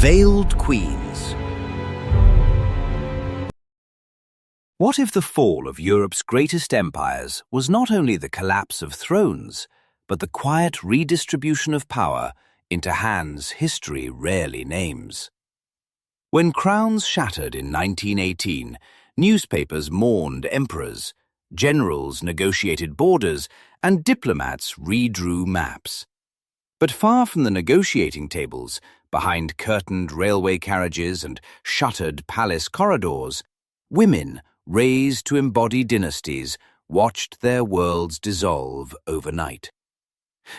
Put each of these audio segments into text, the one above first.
Veiled Queens. What if the fall of Europe's greatest empires was not only the collapse of thrones, but the quiet redistribution of power into hands history rarely names? When crowns shattered in 1918, newspapers mourned emperors, generals negotiated borders, and diplomats redrew maps. But far from the negotiating tables, behind curtained railway carriages and shuttered palace corridors, women, raised to embody dynasties, watched their worlds dissolve overnight.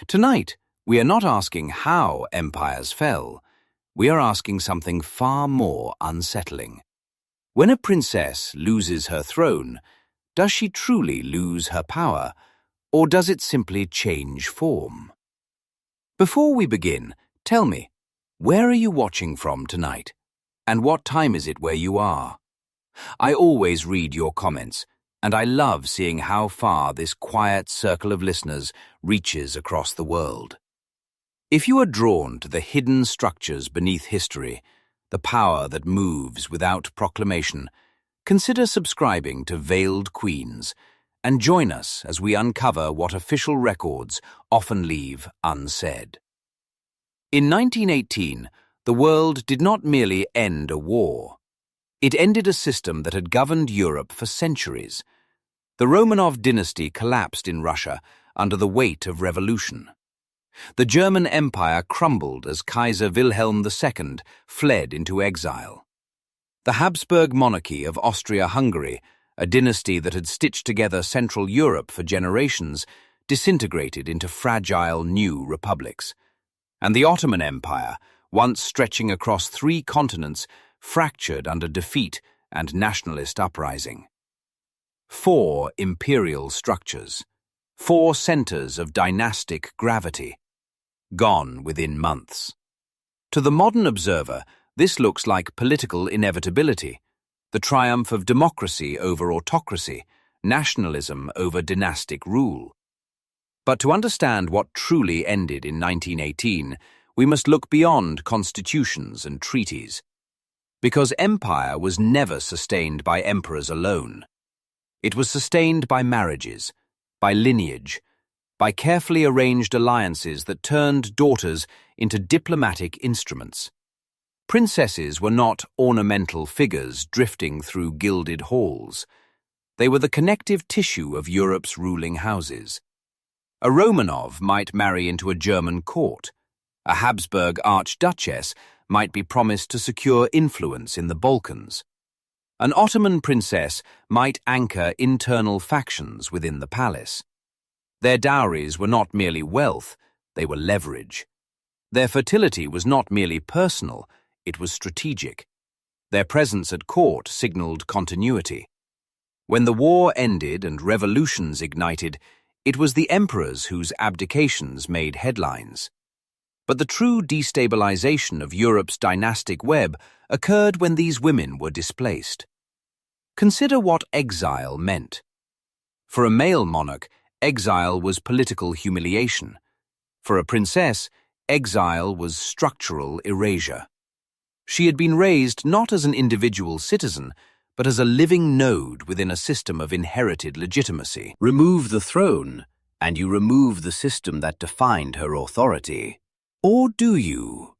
Tonight, we are not asking how empires fell. We are asking something far more unsettling. When a princess loses her throne, does she truly lose her power, or does it simply change form? Before we begin, tell me, where are you watching from tonight? And what time is it where you are? I always read your comments, and I love seeing how far this quiet circle of listeners reaches across the world. If you are drawn to the hidden structures beneath history, the power that moves without proclamation, consider subscribing to Veiled Queens and join us as we uncover what official records often leave unsaid. In 1918, the world did not merely end a war. It ended a system that had governed Europe for centuries. The Romanov dynasty collapsed in Russia under the weight of revolution. The German Empire crumbled as Kaiser Wilhelm II fled into exile. The Habsburg monarchy of Austria-Hungary, a dynasty that had stitched together Central Europe for generations, disintegrated into fragile new republics. And the Ottoman Empire, once stretching across 3 continents, fractured under defeat and nationalist uprising. 4 imperial structures, 4 centers of dynastic gravity, gone within months. To the modern observer, this looks like political inevitability, the triumph of democracy over autocracy, nationalism over dynastic rule. But to understand what truly ended in 1918, we must look beyond constitutions and treaties. Because empire was never sustained by emperors alone. It was sustained by marriages, by lineage, by carefully arranged alliances that turned daughters into diplomatic instruments. Princesses were not ornamental figures drifting through gilded halls. They were the connective tissue of Europe's ruling houses. A Romanov might marry into a German court. A Habsburg archduchess might be promised to secure influence in the Balkans. An Ottoman princess might anchor internal factions within the palace. Their dowries were not merely wealth, they were leverage. Their fertility was not merely personal, it was strategic. Their presence at court signaled continuity. When the war ended and revolutions ignited, it was the emperors whose abdications made headlines. But the true destabilization of Europe's dynastic web occurred when these women were displaced. Consider what exile meant. For a male monarch, exile was political humiliation. For a princess, exile was structural erasure. She had been raised not as an individual citizen, but as a living node within a system of inherited legitimacy. Remove the throne, and you remove the system that defined her authority. Or do you?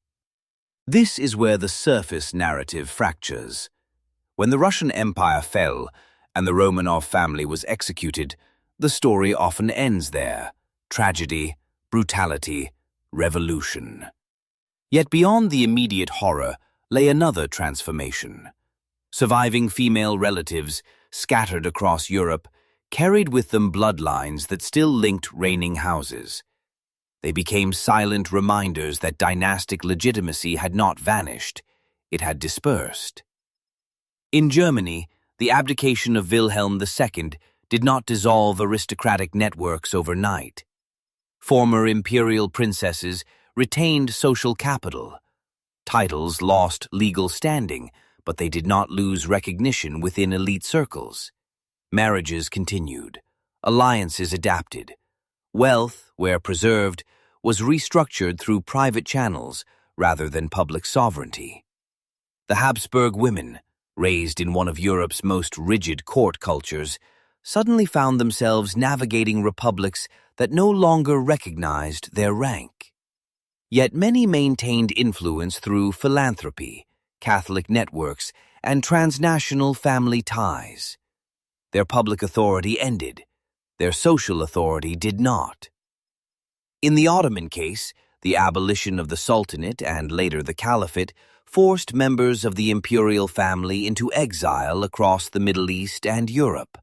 This is where the surface narrative fractures. When the Russian Empire fell and the Romanov family was executed, the story often ends there. Tragedy, brutality, revolution. Yet beyond the immediate horror lay another transformation. Surviving female relatives, scattered across Europe, carried with them bloodlines that still linked reigning houses. They became silent reminders that dynastic legitimacy had not vanished, it had dispersed. In Germany, the abdication of Wilhelm II did not dissolve aristocratic networks overnight. Former imperial princesses retained social capital. Titles lost legal standing, but they did not lose recognition within elite circles. Marriages continued. Alliances adapted. Wealth, where preserved, was restructured through private channels rather than public sovereignty. The Habsburg women, raised in one of Europe's most rigid court cultures, suddenly found themselves navigating republics that no longer recognized their rank. Yet many maintained influence through philanthropy, Catholic networks, and transnational family ties. Their public authority ended. Their social authority did not. In the Ottoman case, the abolition of the Sultanate and later the Caliphate forced members of the imperial family into exile across the Middle East and Europe.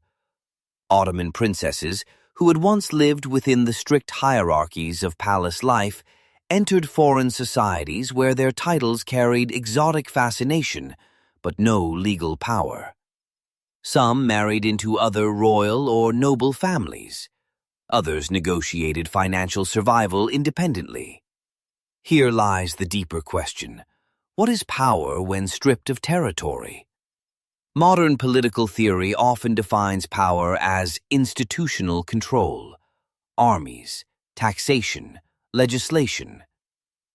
Ottoman princesses, who had once lived within the strict hierarchies of palace life, entered foreign societies where their titles carried exotic fascination but no legal power. Some married into other royal or noble families. Others negotiated financial survival independently. Here lies the deeper question: what is power when stripped of territory? Modern political theory often defines power as institutional control, armies, taxation, legislation.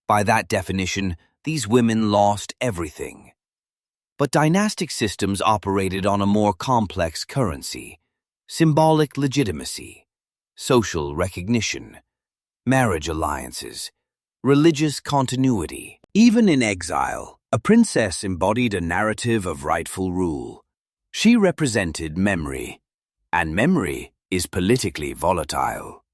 By that definition, these women lost everything. But dynastic systems operated on a more complex currency: symbolic legitimacy, social recognition, marriage alliances, religious continuity. Even in exile, a princess embodied a narrative of rightful rule. She represented memory, and memory is politically volatile.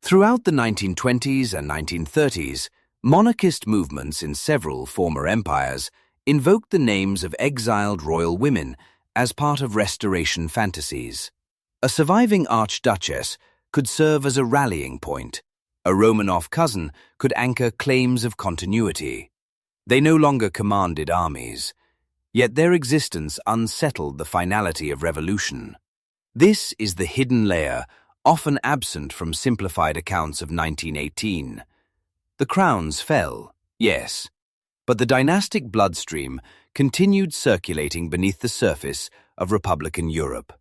Throughout the 1920s and 1930s, monarchist movements in several former empires invoked the names of exiled royal women as part of restoration fantasies. A surviving archduchess could serve as a rallying point. A Romanov cousin could anchor claims of continuity. They no longer commanded armies, yet their existence unsettled the finality of revolution. This is the hidden layer, often absent from simplified accounts of 1918. The crowns fell, yes, but the dynastic bloodstream continued circulating beneath the surface of Republican Europe.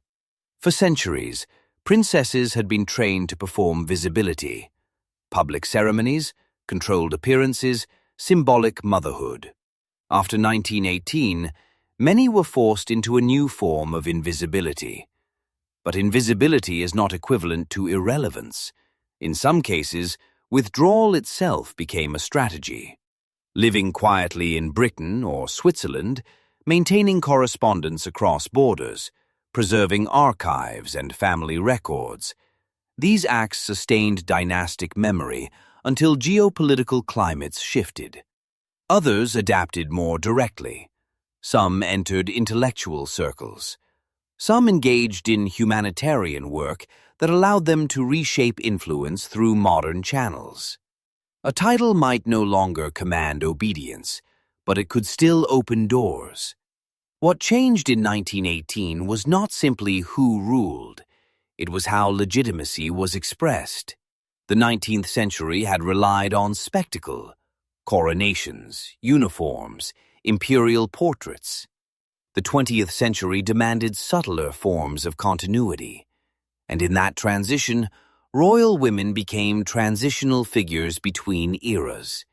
For centuries, princesses had been trained to perform visibility, public ceremonies, controlled appearances, symbolic motherhood. After 1918, many were forced into a new form of invisibility. But invisibility is not equivalent to irrelevance. In some cases, withdrawal itself became a strategy. Living quietly in Britain or Switzerland, maintaining correspondence across borders, preserving archives and family records. These acts sustained dynastic memory until geopolitical climates shifted. Others adapted more directly. Some entered intellectual circles. Some engaged in humanitarian work that allowed them to reshape influence through modern channels. A title might no longer command obedience, but it could still open doors. What changed in 1918 was not simply who ruled. It was how legitimacy was expressed. The 19th century had relied on spectacle, coronations, uniforms, imperial portraits. The 20th century demanded subtler forms of continuity. And in that transition, royal women became transitional figures between eras.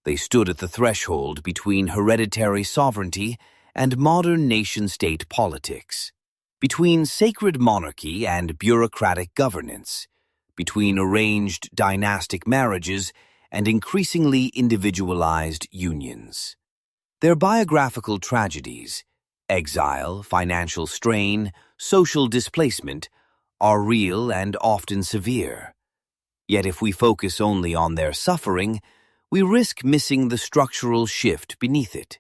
They stood at the threshold between hereditary sovereignty and modern nation-state politics, between sacred monarchy and bureaucratic governance, between arranged dynastic marriages and increasingly individualized unions. Their biographical tragedies, exile, financial strain, social displacement, are real and often severe. Yet if we focus only on their suffering, we risk missing the structural shift beneath it.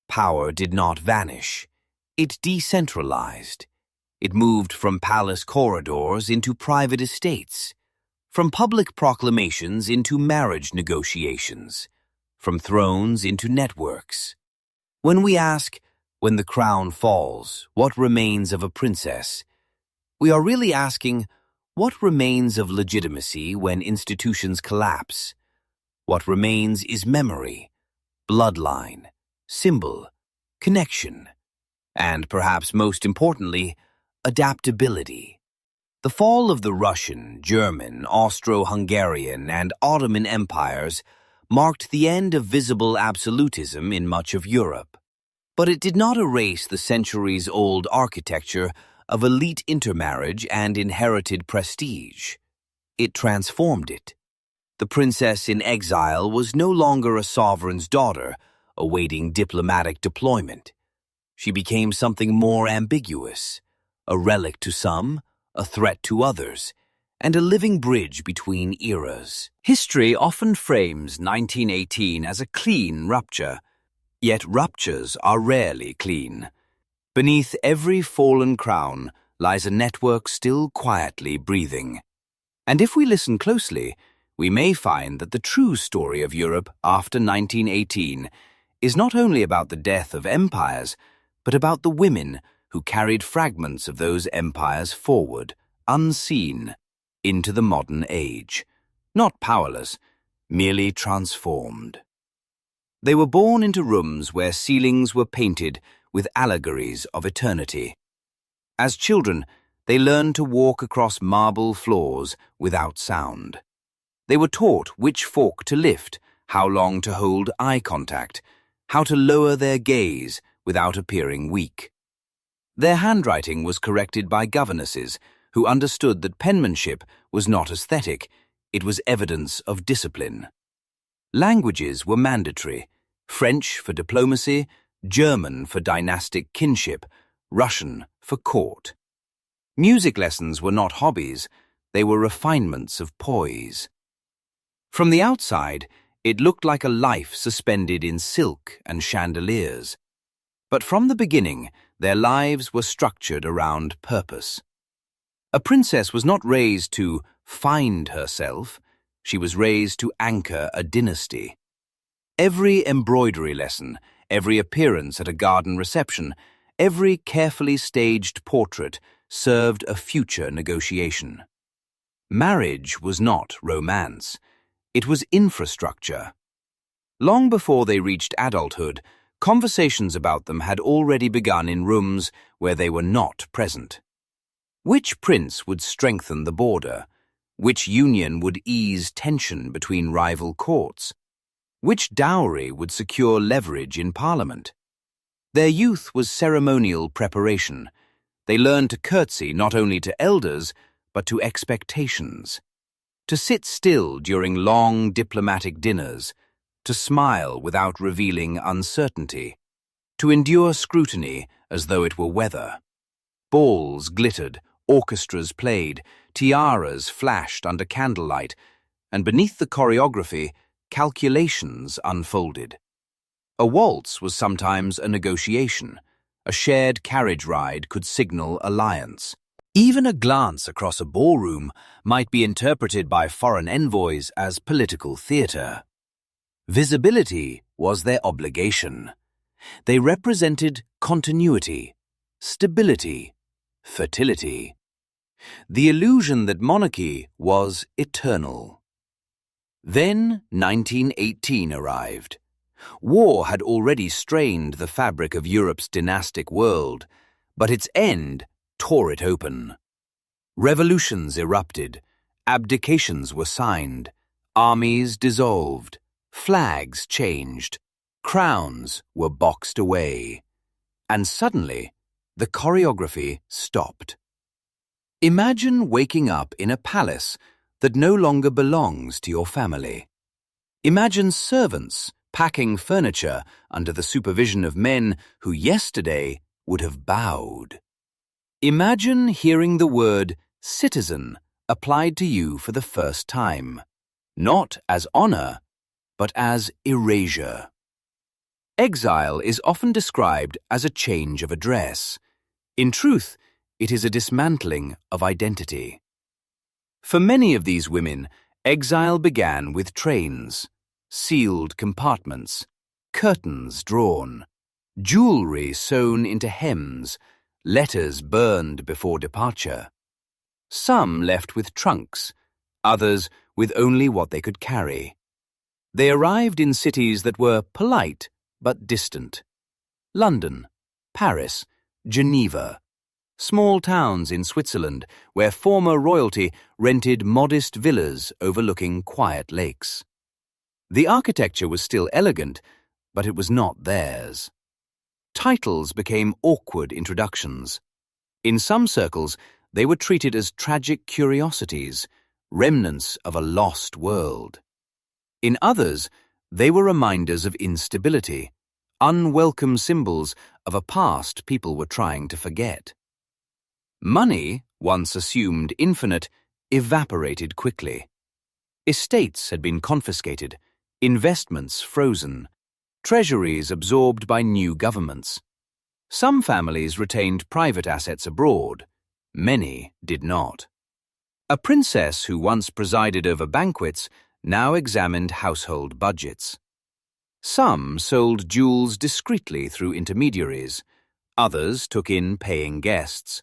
Power did not vanish. It decentralized. It moved from palace corridors into private estates, from public proclamations into marriage negotiations, from thrones into networks. When we ask, when the crown falls, what remains of a princess, we are really asking, what remains of legitimacy when institutions collapse? What remains is memory, bloodline, symbol, connection, and perhaps most importantly, adaptability. The fall of the Russian, German, Austro-Hungarian, and Ottoman empires marked the end of visible absolutism in much of Europe. But it did not erase the centuries-old architecture of elite intermarriage and inherited prestige. It transformed it. The princess in exile was no longer a sovereign's daughter, awaiting diplomatic deployment. She became something more ambiguous, a relic to some, a threat to others, and a living bridge between eras. History often frames 1918 as a clean rupture, yet ruptures are rarely clean. Beneath every fallen crown lies a network still quietly breathing. And if we listen closely, we may find that the true story of Europe after 1918 is not only about the death of empires, but about the women who carried fragments of those empires forward, unseen, into the modern age. Not powerless, merely transformed. They were born into rooms where ceilings were painted with allegories of eternity. As children, they learned to walk across marble floors without sound. They were taught which fork to lift, how long to hold eye contact, how to lower their gaze without appearing weak. Their handwriting was corrected by governesses who understood that penmanship was not aesthetic, it was evidence of discipline. Languages were mandatory: French for diplomacy, German for dynastic kinship, Russian for court. Music lessons were not hobbies, they were refinements of poise. From the outside, it looked like a life suspended in silk and chandeliers. But from the beginning, their lives were structured around purpose. A princess was not raised to find herself, she was raised to anchor a dynasty. Every embroidery lesson, every appearance at a garden reception, every carefully staged portrait served a future negotiation. Marriage was not romance, it was infrastructure. Long before they reached adulthood, conversations about them had already begun in rooms where they were not present. Which prince would strengthen the border? Which union would ease tension between rival courts? Which dowry would secure leverage in Parliament? Their youth was ceremonial preparation. They learned to curtsy not only to elders, but to expectations. To sit still during long diplomatic dinners, to smile without revealing uncertainty, to endure scrutiny as though it were weather. Balls glittered, orchestras played, tiaras flashed under candlelight, and beneath the choreography, calculations unfolded. A waltz was sometimes a negotiation. A shared carriage ride could signal alliance. Even a glance across a ballroom might be interpreted by foreign envoys as political theatre. Visibility was their obligation. They represented continuity, stability, fertility. The illusion that monarchy was eternal. Then 1918 arrived. War had already strained the fabric of Europe's dynastic world, but its end tore it open. Revolutions erupted, abdications were signed, armies dissolved, flags changed, crowns were boxed away, and suddenly the choreography stopped. Imagine waking up in a palace that no longer belongs to your family. Imagine servants packing furniture under the supervision of men who yesterday would have bowed. Imagine hearing the word citizen applied to you for the first time, not as honor, but as erasure. Exile is often described as a change of address. In truth, it is a dismantling of identity. For many of these women, exile began with trains, sealed compartments, curtains drawn, jewelry sewn into hems, letters burned before departure. Some left with trunks, others with only what they could carry. They arrived in cities that were polite but distant. London, Paris, Geneva, small towns in Switzerland where former royalty rented modest villas overlooking quiet lakes. The architecture was still elegant, but it was not theirs. Titles became awkward introductions. In some circles, they were treated as tragic curiosities, remnants of a lost world. In others, they were reminders of instability, unwelcome symbols of a past people were trying to forget. Money, once assumed infinite, evaporated quickly. Estates had been confiscated, investments frozen, treasuries absorbed by new governments. Some families retained private assets abroad, many did not. A princess who once presided over banquets now examined household budgets. Some sold jewels discreetly through intermediaries, others took in paying guests.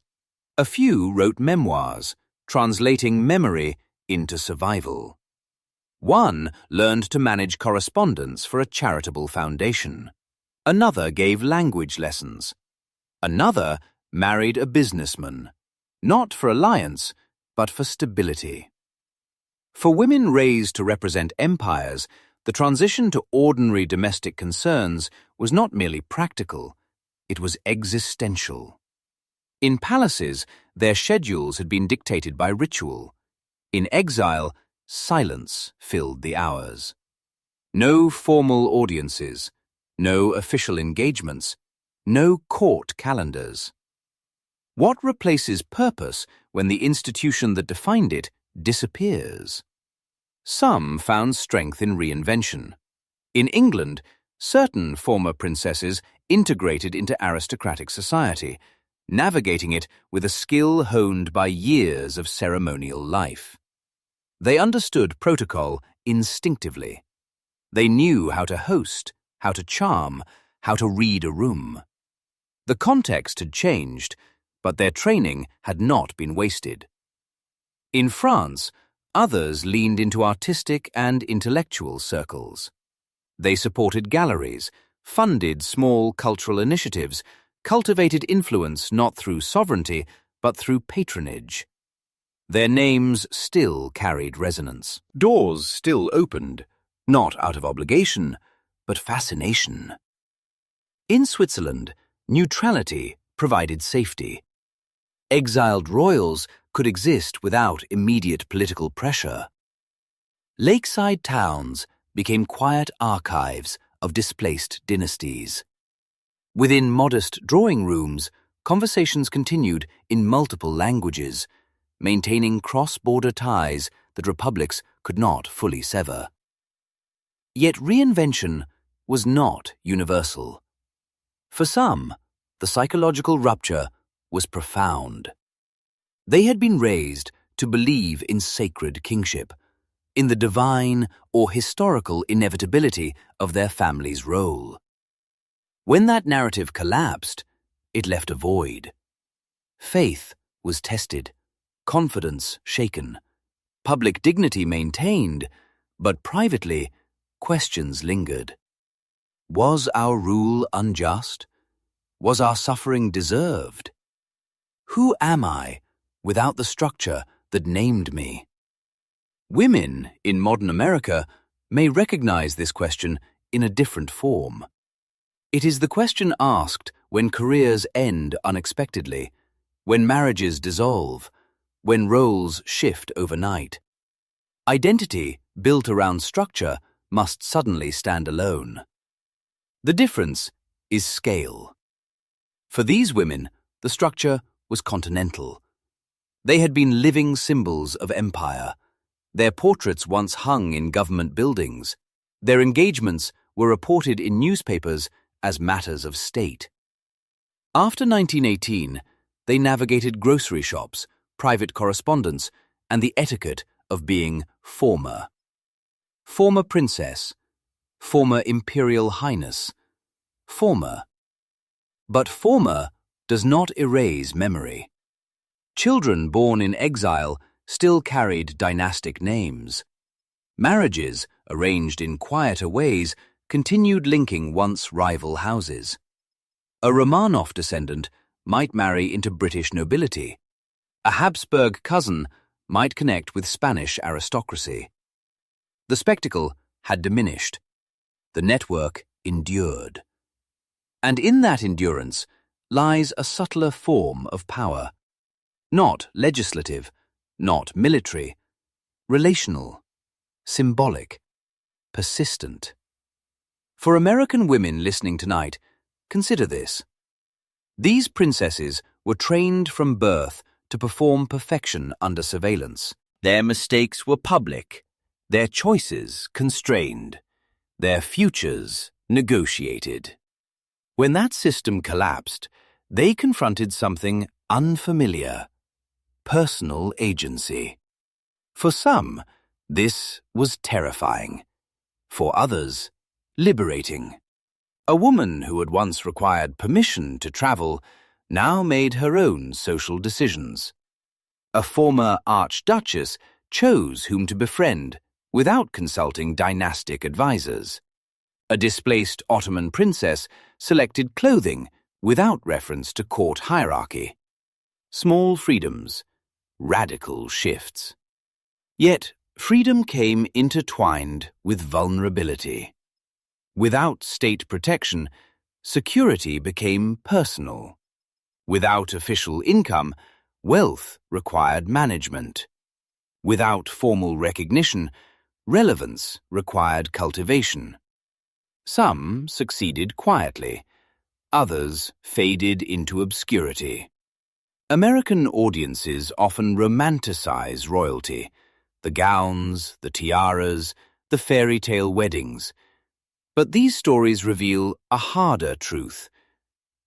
A few wrote memoirs, translating memory into survival. One learned to manage correspondence for a charitable foundation. Another gave language lessons. Another married a businessman, not for alliance, but for stability. For women raised to represent empires, the transition to ordinary domestic concerns was not merely practical, it was existential. In palaces, their schedules had been dictated by ritual. In exile, silence filled the hours. No formal audiences, no official engagements, no court calendars. What replaces purpose when the institution that defined it disappears? Some found strength in reinvention. In England, certain former princesses integrated into aristocratic society, navigating it with a skill honed by years of ceremonial life. They understood protocol instinctively. They knew how to host, how to charm, how to read a room. The context had changed, but their training had not been wasted. In France, others leaned into artistic and intellectual circles. They supported galleries, funded small cultural initiatives, cultivated influence not through sovereignty, but through patronage. Their names still carried resonance. Doors still opened, not out of obligation, but fascination. In Switzerland, neutrality provided safety. Exiled royals could exist without immediate political pressure. Lakeside towns became quiet archives of displaced dynasties. Within modest drawing rooms, conversations continued in multiple languages, maintaining cross-border ties that republics could not fully sever. Yet reinvention was not universal. For some, the psychological rupture was profound. They had been raised to believe in sacred kingship, in the divine or historical inevitability of their family's role. When that narrative collapsed, it left a void. Faith was tested, confidence shaken, public dignity maintained, but privately, questions lingered. Was our rule unjust? Was our suffering deserved? Who am I without the structure that named me? Women in modern America may recognize this question in a different form. It is the question asked when careers end unexpectedly, when marriages dissolve, when roles shift overnight. Identity built around structure must suddenly stand alone. The difference is scale. For these women, the structure was continental. They had been living symbols of empire. Their portraits once hung in government buildings. Their engagements were reported in newspapers as matters of state. After 1918, they navigated grocery shops, private correspondence, and the etiquette of being former. Former princess, former imperial highness, former. But former does not erase memory. Children born in exile still carried dynastic names. Marriages, arranged in quieter ways, continued linking once rival houses. A Romanov descendant might marry into British nobility. A Habsburg cousin might connect with Spanish aristocracy. The spectacle had diminished. The network endured. And in that endurance lies a subtler form of power. Not legislative, not military, relational, symbolic, persistent. For American women listening tonight, consider this. These princesses were trained from birth to perform perfection under surveillance. Their mistakes were public, their choices constrained, their futures negotiated. When that system collapsed, they confronted something unfamiliar: personal agency. For some, this was terrifying. For others, liberating. A woman who had once required permission to travel now made her own social decisions. A former archduchess chose whom to befriend without consulting dynastic advisors. A displaced Ottoman princess selected clothing without reference to court hierarchy. Small freedoms, radical shifts. Yet, freedom came intertwined with vulnerability. Without state protection, security became personal. Without official income, wealth required management. Without formal recognition, relevance required cultivation. Some succeeded quietly, others faded into obscurity. American audiences often romanticize royalty, the gowns, the tiaras, the fairy tale weddings. But these stories reveal a harder truth.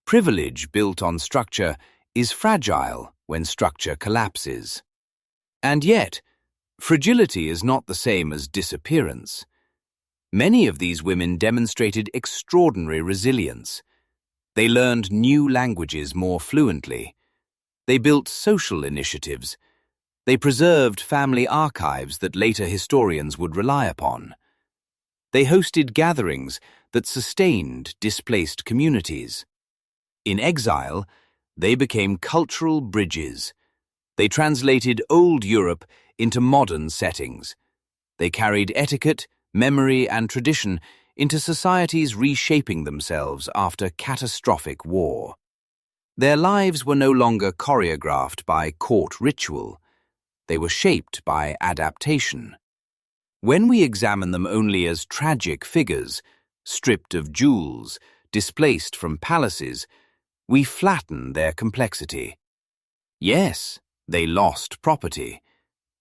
Privilege built on structure is fragile when structure collapses. And yet, fragility is not the same as disappearance. Many of these women demonstrated extraordinary resilience. They learned new languages more fluently. They built social initiatives. They preserved family archives that later historians would rely upon. They hosted gatherings that sustained displaced communities. In exile, they became cultural bridges. They translated old Europe into modern settings. They carried etiquette, memory, and tradition into societies reshaping themselves after catastrophic war. Their lives were no longer choreographed by court ritual. They were shaped by adaptation. When we examine them only as tragic figures, stripped of jewels, displaced from palaces, we flatten their complexity. Yes, they lost property.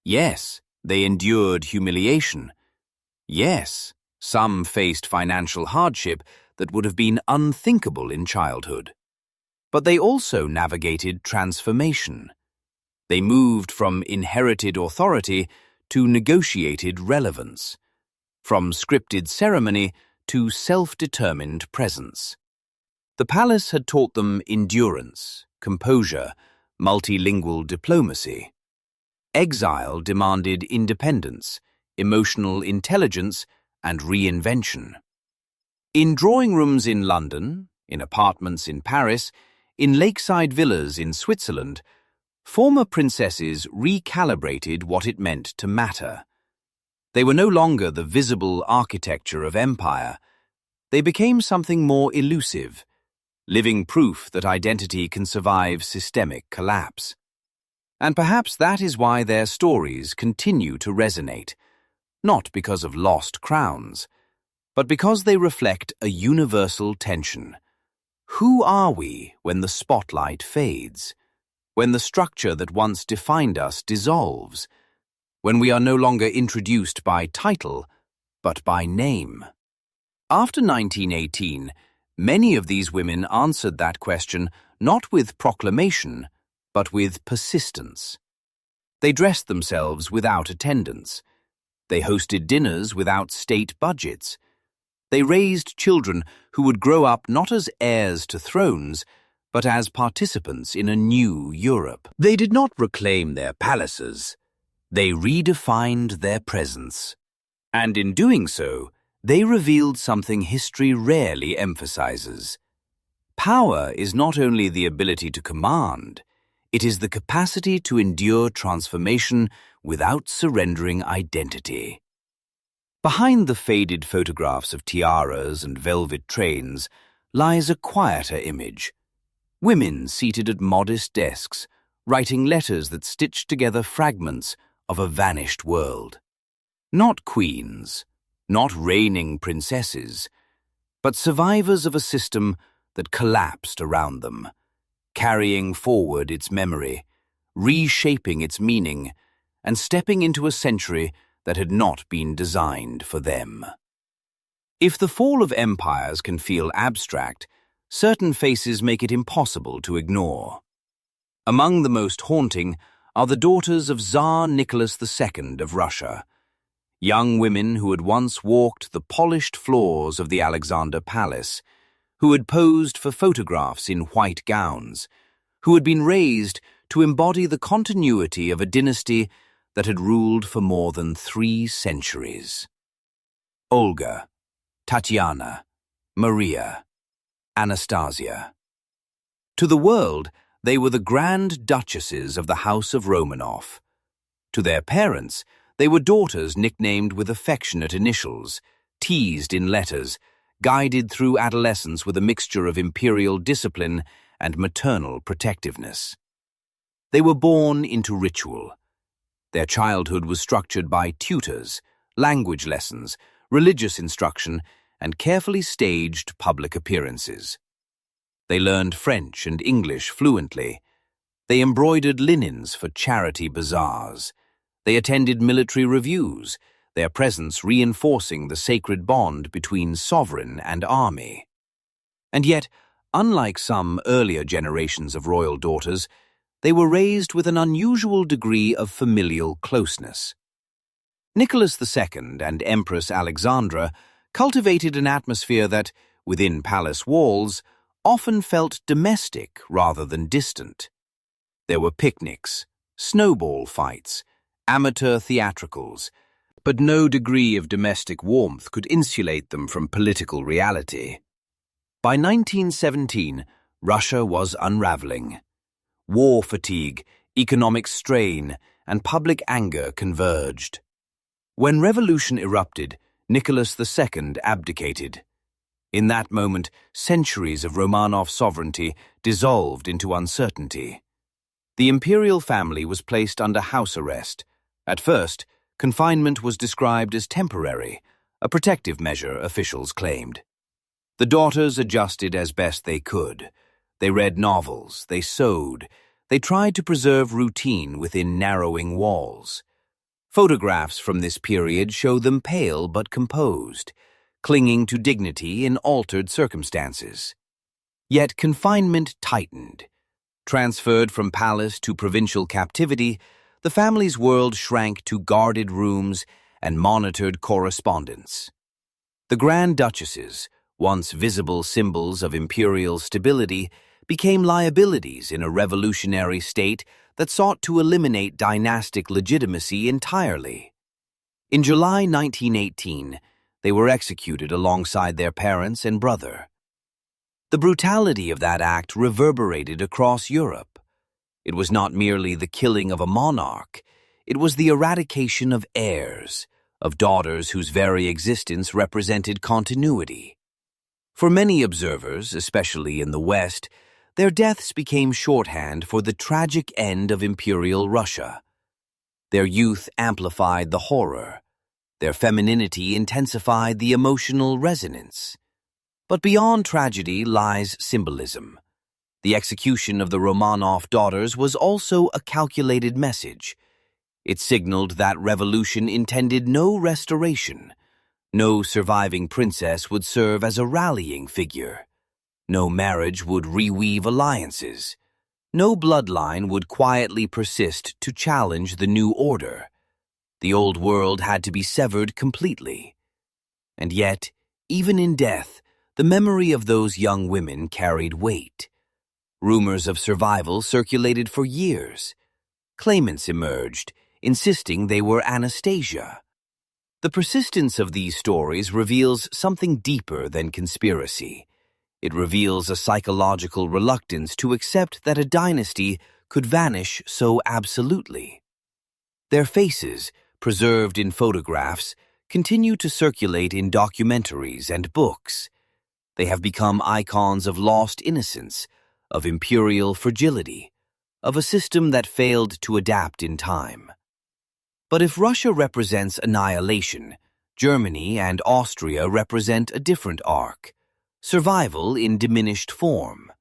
Yes, they endured humiliation. Yes, some faced financial hardship that would have been unthinkable in childhood. But they also navigated transformation. They moved from inherited authority to negotiated relevance, from scripted ceremony to self-determined presence. The palace had taught them endurance, composure, multilingual diplomacy. Exile demanded independence, emotional intelligence, and reinvention. In drawing rooms in London, in apartments in Paris, in lakeside villas in Switzerland, former princesses recalibrated what it meant to matter. They were no longer the visible architecture of empire. They became something more elusive, living proof that identity can survive systemic collapse. And perhaps that is why their stories continue to resonate, not because of lost crowns, but because they reflect a universal tension. Who are we when the spotlight fades? When the structure that once defined us dissolves? When we are no longer introduced by title, but by name? After 1918, many of these women answered that question not with proclamation, but with persistence. They dressed themselves without attendance. They hosted dinners without state budgets. They raised children who would grow up not as heirs to thrones, but as participants in a new Europe. They did not reclaim their palaces. They redefined their presence. And in doing so, they revealed something history rarely emphasizes. Power is not only the ability to command, it is the capacity to endure transformation without surrendering identity. Behind the faded photographs of tiaras and velvet trains lies a quieter image. Women seated at modest desks, writing letters that stitched together fragments of a vanished world. Not queens, not reigning princesses, but survivors of a system that collapsed around them, carrying forward its memory, reshaping its meaning, and stepping into a century that had not been designed for them. If the fall of empires can feel abstract, certain faces make it impossible to ignore. Among the most haunting are the daughters of Tsar Nicholas II of Russia, young women who had once walked the polished floors of the Alexander Palace, who had posed for photographs in white gowns, who had been raised to embody the continuity of a dynasty that had ruled for more than 3 centuries. Olga, Tatiana, Maria, Anastasia. To the world, they were the Grand Duchesses of the House of Romanov. To their parents, they were daughters nicknamed with affectionate initials, teased in letters, guided through adolescence with a mixture of imperial discipline and maternal protectiveness. They were born into ritual. Their childhood was structured by tutors, language lessons, religious instruction, and carefully staged public appearances. They learned French and English fluently. They embroidered linens for charity bazaars. They attended military reviews, their presence reinforcing the sacred bond between sovereign and army. And yet, unlike some earlier generations of royal daughters, they were raised with an unusual degree of familial closeness. Nicholas II and Empress Alexandra cultivated an atmosphere that, within palace walls, often felt domestic rather than distant. There were picnics, snowball fights, amateur theatricals, but no degree of domestic warmth could insulate them from political reality. By 1917, Russia was unraveling. War fatigue, economic strain, and public anger converged. When revolution erupted, Nicholas II abdicated. In that moment, centuries of Romanov sovereignty dissolved into uncertainty. The imperial family was placed under house arrest. At first, confinement was described as temporary, a protective measure, officials claimed. The daughters adjusted as best they could. They read novels, they sewed, they tried to preserve routine within narrowing walls. Photographs from this period show them pale but composed, clinging to dignity in altered circumstances. Yet confinement tightened. Transferred from palace to provincial captivity, the family's world shrank to guarded rooms and monitored correspondence. The Grand Duchesses, once visible symbols of imperial stability, became liabilities in a revolutionary state that sought to eliminate dynastic legitimacy entirely. In July 1918, they were executed alongside their parents and brother. The brutality of that act reverberated across Europe. It was not merely the killing of a monarch, it was the eradication of heirs, of daughters whose very existence represented continuity. For many observers, especially in the West, their deaths became shorthand for the tragic end of imperial Russia. Their youth amplified the horror. Their femininity intensified the emotional resonance. But beyond tragedy lies symbolism. The execution of the Romanov daughters was also a calculated message. It signaled that revolution intended no restoration. No surviving princess would serve as a rallying figure. No marriage would reweave alliances. No bloodline would quietly persist to challenge the new order. The old world had to be severed completely. And yet, even in death, the memory of those young women carried weight. Rumors of survival circulated for years. Claimants emerged, insisting they were Anastasia. The persistence of these stories reveals something deeper than conspiracy. It reveals a psychological reluctance to accept that a dynasty could vanish so absolutely. Their faces, preserved in photographs, continue to circulate in documentaries and books. They have become icons of lost innocence, of imperial fragility, of a system that failed to adapt in time. But if Russia represents annihilation, Germany and Austria represent a different arc, survival in diminished form.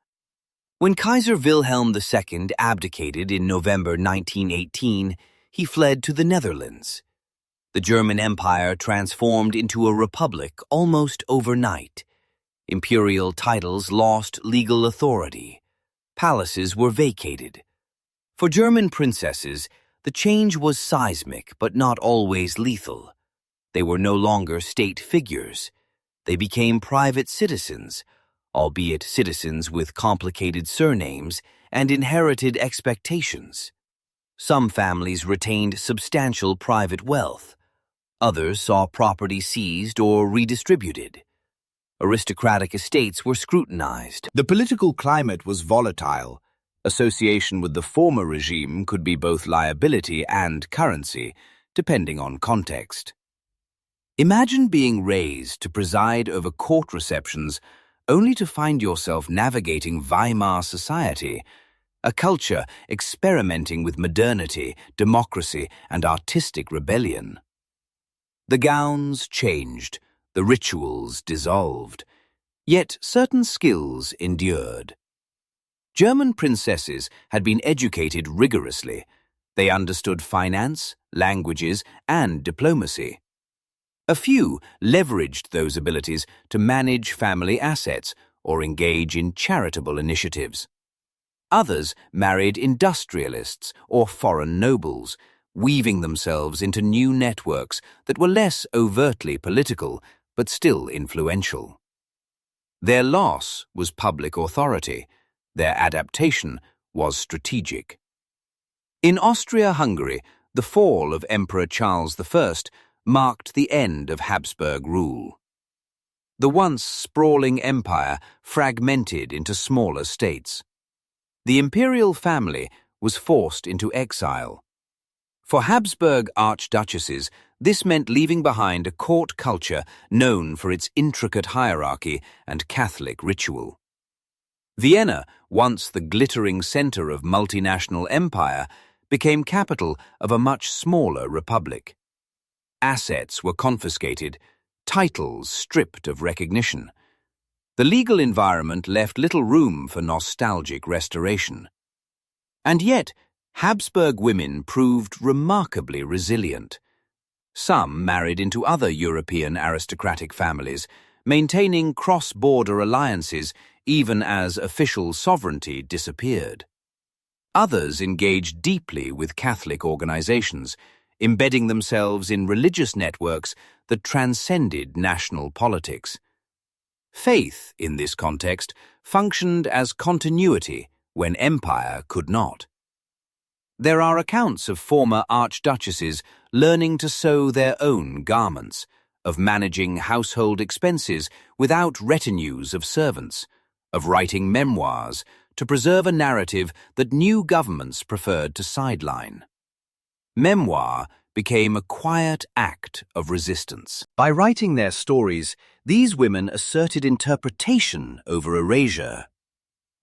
When Kaiser Wilhelm II abdicated in November 1918, he fled to the Netherlands. The German Empire transformed into a republic almost overnight. Imperial titles lost legal authority. Palaces were vacated. For German princesses, the change was seismic but not always lethal. They were no longer state figures. They became private citizens, albeit citizens with complicated surnames and inherited expectations. Some families retained substantial private wealth. Others saw property seized or redistributed. Aristocratic estates were scrutinized. The political climate was volatile. Association with the former regime could be both liability and currency, depending on context. Imagine being raised to preside over court receptions only to find yourself navigating Weimar society, a culture experimenting with modernity, democracy, and artistic rebellion. The gowns changed, the rituals dissolved, yet certain skills endured. German princesses had been educated rigorously. They understood finance, languages, and diplomacy. A few leveraged those abilities to manage family assets or engage in charitable initiatives. Others married industrialists or foreign nobles, weaving themselves into new networks that were less overtly political but still influential. Their loss was public authority. Their adaptation was strategic. In Austria-Hungary, the fall of Emperor Charles I marked the end of Habsburg rule. The once sprawling empire fragmented into smaller states. The imperial family was forced into exile. For Habsburg archduchesses, this meant leaving behind a court culture known for its intricate hierarchy and Catholic ritual. Vienna, once the glittering center of multinational empire, became capital of a much smaller republic. Assets were confiscated, titles stripped of recognition. The legal environment left little room for nostalgic restoration. And yet, Habsburg women proved remarkably resilient. Some married into other European aristocratic families, maintaining cross-border alliances even as official sovereignty disappeared. Others engaged deeply with Catholic organizations, embedding themselves in religious networks that transcended national politics. Faith, in this context, functioned as continuity when empire could not. There are accounts of former archduchesses learning to sew their own garments, of managing household expenses without retinues of servants, of writing memoirs to preserve a narrative that new governments preferred to sideline. Memoir became a quiet act of resistance. By writing their stories, these women asserted interpretation over erasure.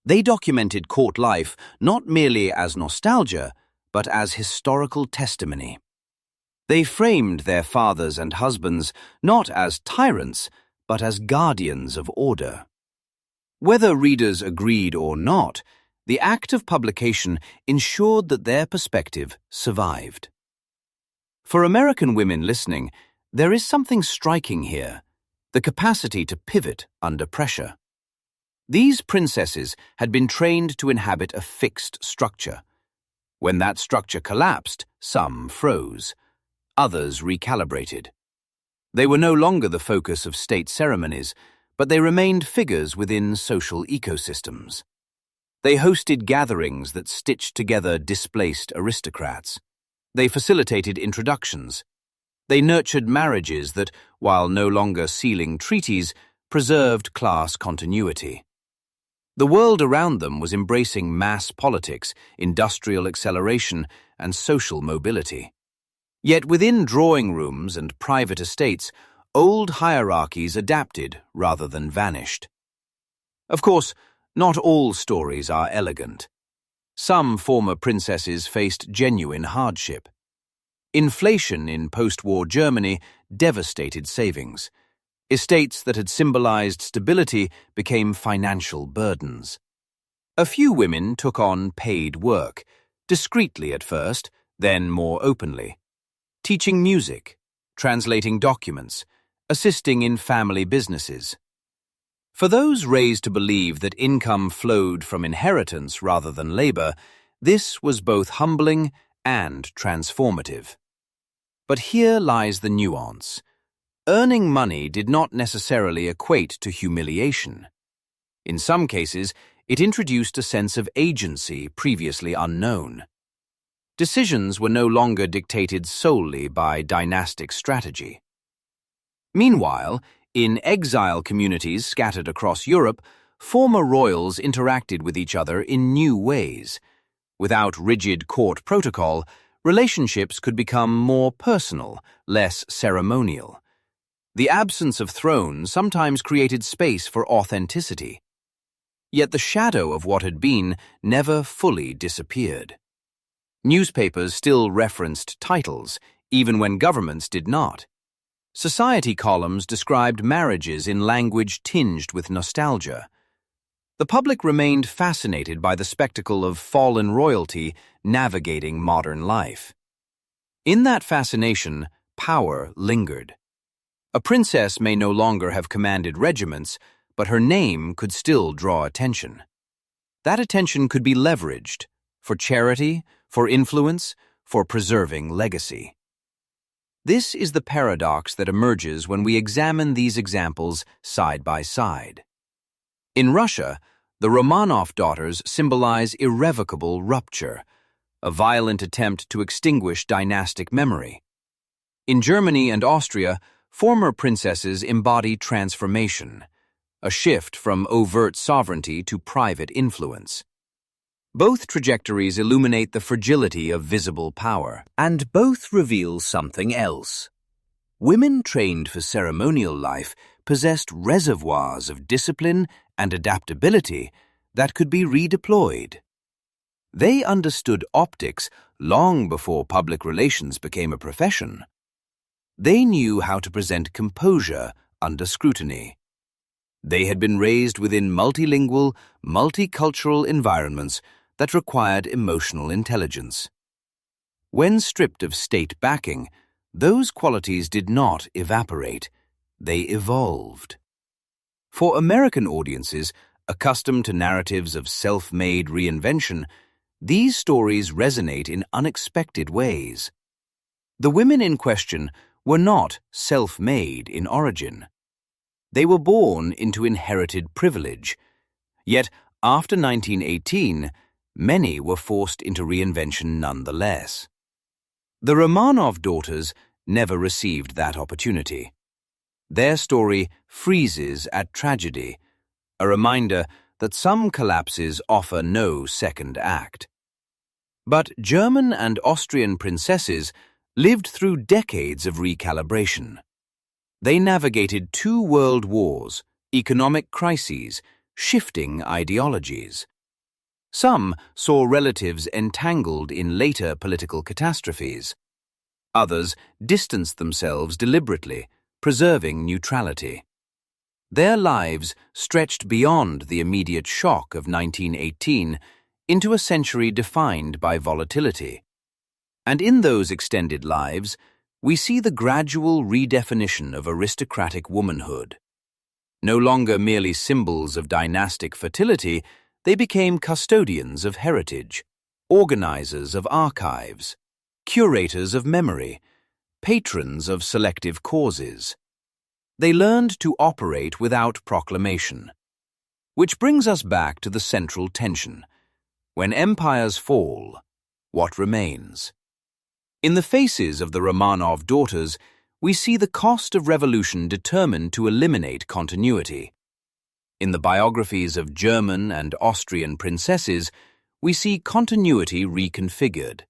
They documented court life not merely as nostalgia, but as historical testimony. They framed their fathers and husbands not as tyrants, but as guardians of order. Whether readers agreed or not, the act of publication ensured that their perspective survived. For American women listening, there is something striking here, the capacity to pivot under pressure. These princesses had been trained to inhabit a fixed structure. When that structure collapsed, some froze. Others recalibrated. They were no longer the focus of state ceremonies, but they remained figures within social ecosystems. They hosted gatherings that stitched together displaced aristocrats. They facilitated introductions. They nurtured marriages that, while no longer sealing treaties, preserved class continuity. The world around them was embracing mass politics, industrial acceleration, and social mobility. Yet within drawing rooms and private estates, old hierarchies adapted rather than vanished. Of course, not all stories are elegant. Some former princesses faced genuine hardship. Inflation in post-war Germany devastated savings. Estates that had symbolized stability became financial burdens. A few women took on paid work, discreetly at first, then more openly. Teaching music, translating documents, assisting in family businesses. For those raised to believe that income flowed from inheritance rather than labor, this was both humbling and transformative. But here lies the nuance. Earning money did not necessarily equate to humiliation. In some cases, it introduced a sense of agency previously unknown. Decisions were no longer dictated solely by dynastic strategy. Meanwhile, in exile communities scattered across Europe, former royals interacted with each other in new ways. Without rigid court protocol, relationships could become more personal, less ceremonial. The absence of thrones sometimes created space for authenticity. Yet the shadow of what had been never fully disappeared. Newspapers still referenced titles, even when governments did not. Society columns described marriages in language tinged with nostalgia. The public remained fascinated by the spectacle of fallen royalty navigating modern life. In that fascination, power lingered. A princess may no longer have commanded regiments, but her name could still draw attention. That attention could be leveraged for charity, for influence, for preserving legacy. This is the paradox that emerges when we examine these examples side by side. In Russia, the Romanov daughters symbolize irrevocable rupture, a violent attempt to extinguish dynastic memory. In Germany and Austria, former princesses embody transformation, a shift from overt sovereignty to private influence. Both trajectories illuminate the fragility of visible power, and both reveal something else. Women trained for ceremonial life possessed reservoirs of discipline and adaptability that could be redeployed. They understood optics long before public relations became a profession. They knew how to present composure under scrutiny. They had been raised within multilingual, multicultural environments that required emotional intelligence. When stripped of state backing, those qualities did not evaporate, they evolved. For American audiences, accustomed to narratives of self-made reinvention, these stories resonate in unexpected ways. The women in question were not self-made in origin. They were born into inherited privilege, yet after 1918, many were forced into reinvention nonetheless. The Romanov daughters never received that opportunity. Their story freezes at tragedy, a reminder that some collapses offer no second act. But German and Austrian princesses lived through decades of recalibration. They navigated 2 world wars, economic crises, shifting ideologies. Some saw relatives entangled in later political catastrophes. Others distanced themselves deliberately, preserving neutrality. Their lives stretched beyond the immediate shock of 1918 into a century defined by volatility. And in those extended lives, we see the gradual redefinition of aristocratic womanhood. No longer merely symbols of dynastic fertility, they became custodians of heritage, organizers of archives, curators of memory, patrons of selective causes. They learned to operate without proclamation. Which brings us back to the central tension. When empires fall, what remains? In the faces of the Romanov daughters, we see the cost of revolution determined to eliminate continuity. In the biographies of German and Austrian princesses, we see continuity reconfigured,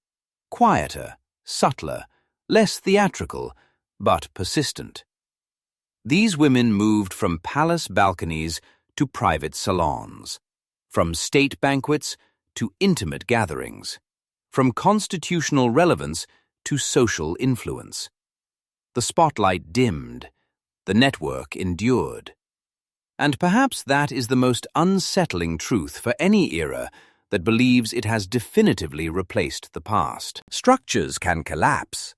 quieter, subtler, less theatrical, but persistent. These women moved from palace balconies to private salons, from state banquets to intimate gatherings, from constitutional relevance to social influence. The spotlight dimmed, the network endured. And perhaps that is the most unsettling truth for any era that believes it has definitively replaced the past. Structures can collapse.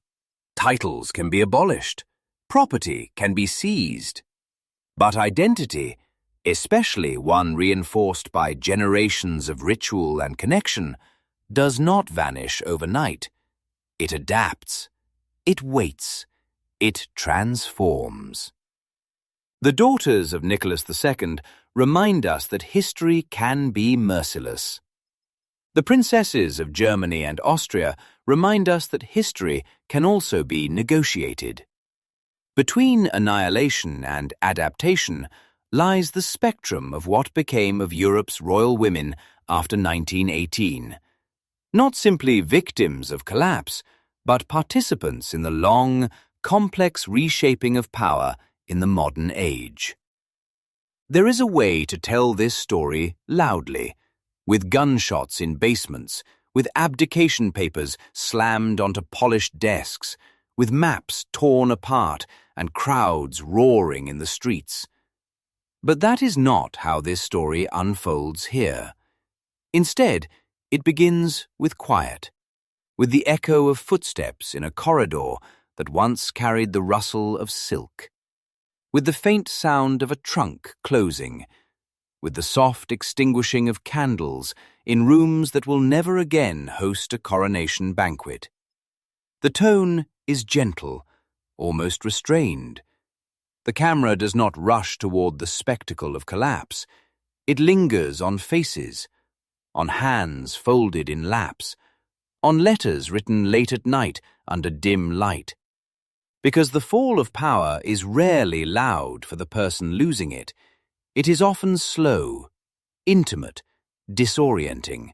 Titles can be abolished. Property can be seized. But identity, especially one reinforced by generations of ritual and connection, does not vanish overnight. It adapts. It waits. It transforms. The daughters of Nicholas II remind us that history can be merciless. The princesses of Germany and Austria remind us that history can also be negotiated. Between annihilation and adaptation lies the spectrum of what became of Europe's royal women after 1918. Not simply victims of collapse, but participants in the long, complex reshaping of power in the modern age. There is a way to tell this story loudly, with gunshots in basements, with abdication papers slammed onto polished desks, with maps torn apart and crowds roaring in the streets. But that is not how this story unfolds here. Instead, it begins with quiet, with the echo of footsteps in a corridor that once carried the rustle of silk, with the faint sound of a trunk closing, with the soft extinguishing of candles in rooms that will never again host a coronation banquet. The tone is gentle, almost restrained. The camera does not rush toward the spectacle of collapse. It lingers on faces, on hands folded in laps, on letters written late at night under dim light. Because the fall of power is rarely loud for the person losing it, it is often slow, intimate, disorienting.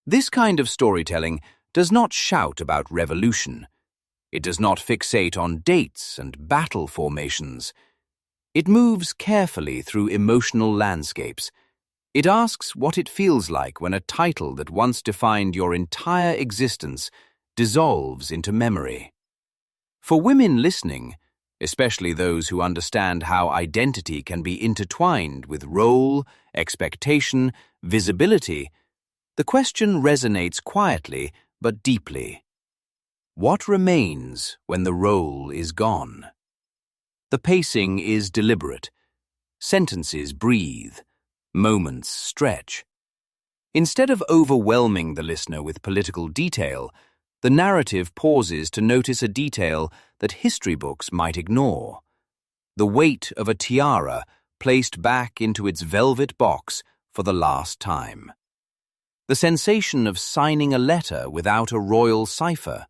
This kind of storytelling does not shout about revolution. It does not fixate on dates and battle formations. It moves carefully through emotional landscapes. It asks what it feels like when a title that once defined your entire existence dissolves into memory. For women listening, especially those who understand how identity can be intertwined with role, expectation, visibility, the question resonates quietly but deeply. What remains when the role is gone? The pacing is deliberate. Sentences breathe. Moments stretch. Instead of overwhelming the listener with political detail, the narrative pauses to notice a detail that history books might ignore: the weight of a tiara placed back into its velvet box for the last time. The sensation of signing a letter without a royal cipher.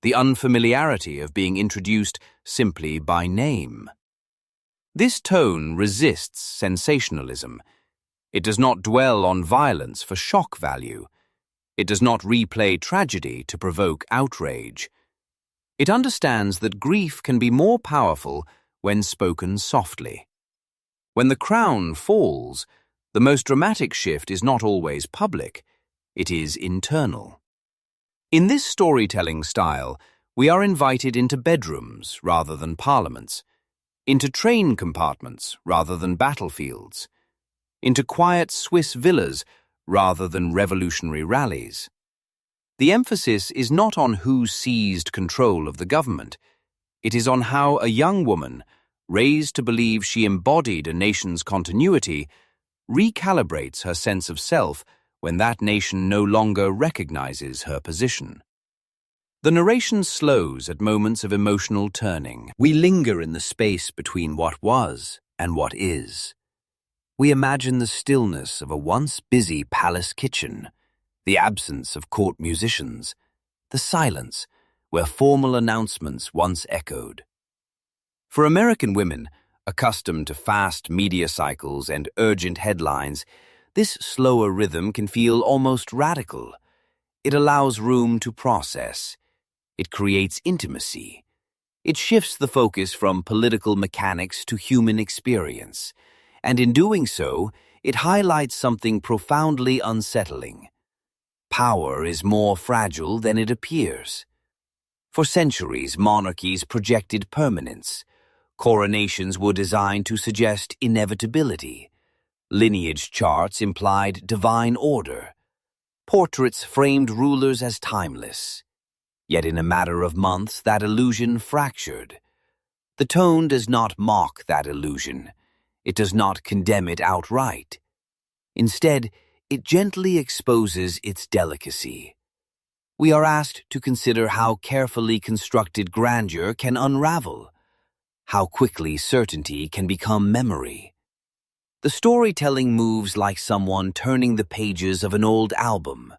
The unfamiliarity of being introduced simply by name. This tone resists sensationalism. It does not dwell on violence for shock value. It does not replay tragedy to provoke outrage. It understands that grief can be more powerful when spoken softly. When the crown falls, the most dramatic shift is not always public. It is internal. In this storytelling style, we are invited into bedrooms rather than parliaments, into train compartments rather than battlefields, into quiet Swiss villas rather than revolutionary rallies. The emphasis is not on who seized control of the government. It is on how a young woman, raised to believe she embodied a nation's continuity, recalibrates her sense of self when that nation no longer recognizes her position. The narration slows at moments of emotional turning. We linger in the space between what was and what is. We imagine the stillness of a once busy palace kitchen, the absence of court musicians, the silence where formal announcements once echoed. For American women, accustomed to fast media cycles and urgent headlines, this slower rhythm can feel almost radical. It allows room to process. It creates intimacy. It shifts the focus from political mechanics to human experience, and in doing so, it highlights something profoundly unsettling. Power is more fragile than it appears. For centuries, monarchies projected permanence. Coronations were designed to suggest inevitability. Lineage charts implied divine order. Portraits framed rulers as timeless. Yet in a matter of months, that illusion fractured. The tone does not mock that illusion. It does not condemn it outright. Instead, it gently exposes its delicacy. We are asked to consider how carefully constructed grandeur can unravel, how quickly certainty can become memory. The storytelling moves like someone turning the pages of an old album,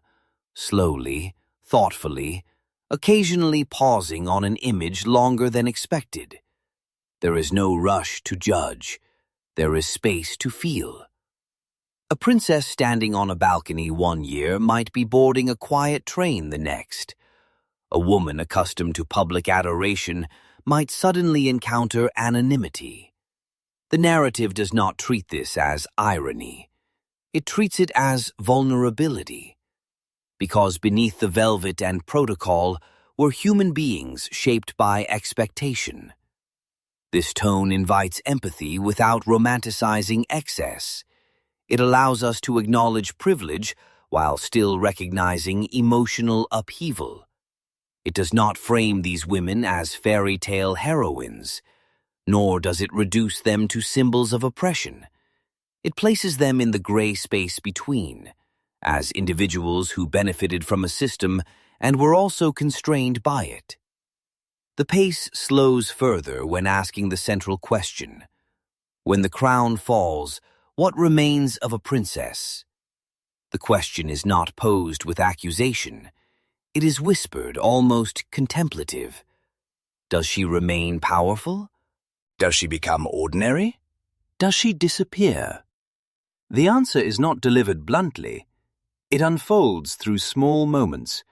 slowly, thoughtfully, occasionally pausing on an image longer than expected. There is no rush to judge. There is space to feel. A princess standing on a balcony one year might be boarding a quiet train the next. A woman accustomed to public adoration might suddenly encounter anonymity. The narrative does not treat this as irony. It treats it as vulnerability. Because beneath the velvet and protocol were human beings shaped by expectation. This tone invites empathy without romanticizing excess. It allows us to acknowledge privilege while still recognizing emotional upheaval. It does not frame these women as fairy tale heroines, nor does it reduce them to symbols of oppression. It places them in the gray space between, as individuals who benefited from a system and were also constrained by it. The pace slows further when asking the central question. When the crown falls, what remains of a princess? The question is not posed with accusation. It is whispered, almost contemplative. Does she remain powerful? Does she become ordinary? Does she disappear? The answer is not delivered bluntly. It unfolds through small moments.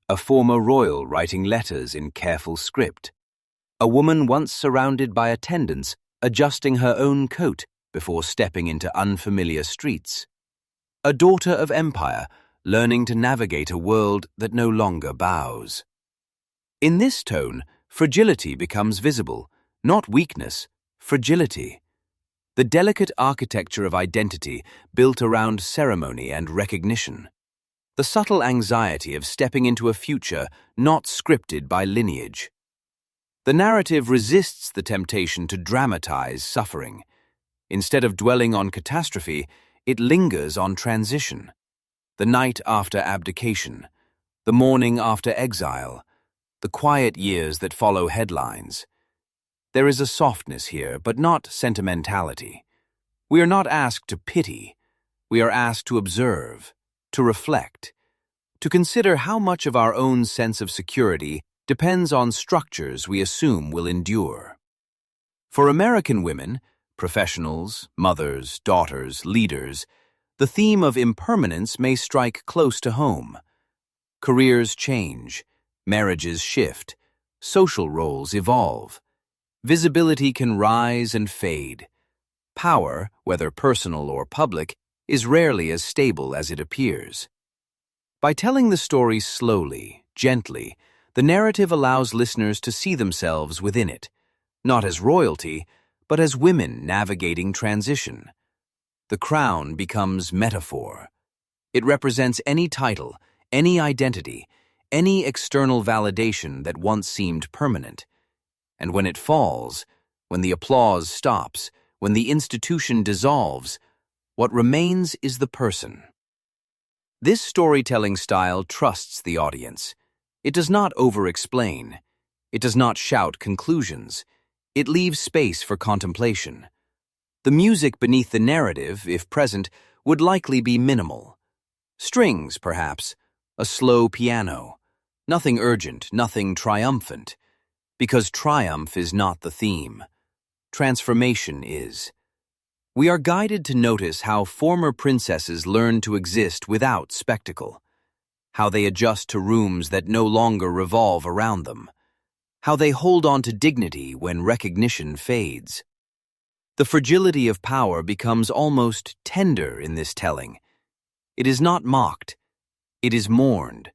A former royal writing letters in careful script. A woman once surrounded by attendants adjusting her own coat before stepping into unfamiliar streets. A daughter of empire learning to navigate a world that no longer bows. In this tone, fragility becomes visible, not weakness, fragility. The delicate architecture of identity built around ceremony and recognition. The subtle anxiety of stepping into a future not scripted by lineage. The narrative resists the temptation to dramatize suffering. Instead of dwelling on catastrophe, it lingers on transition. The night after abdication, the morning after exile, the quiet years that follow headlines. There is a softness here, but not sentimentality. We are not asked to pity. We are asked to observe, to reflect, to consider how much of our own sense of security depends on structures we assume will endure. For American women, professionals, mothers, daughters, leaders, the theme of impermanence may strike close to home. Careers change, marriages shift, social roles evolve. Visibility can rise and fade. Power, whether personal or public, is rarely as stable as it appears. By telling the story slowly, gently, the narrative allows listeners to see themselves within it, not as royalty, but as women navigating transition. The crown becomes metaphor. It represents any title, any identity, any external validation that once seemed permanent. And when it falls, when the applause stops, when the institution dissolves, what remains is the person. This storytelling style trusts the audience. It does not over-explain. It does not shout conclusions. It leaves space for contemplation. The music beneath the narrative, if present, would likely be minimal. Strings, perhaps, a slow piano. Nothing urgent, nothing triumphant. Because triumph is not the theme. Transformation is. We are guided to notice how former princesses learned to exist without spectacle. how they adjust to rooms that no longer revolve around them, how they hold on to dignity when recognition fades. The fragility of power becomes almost tender in this telling. It is not mocked, it is mourned,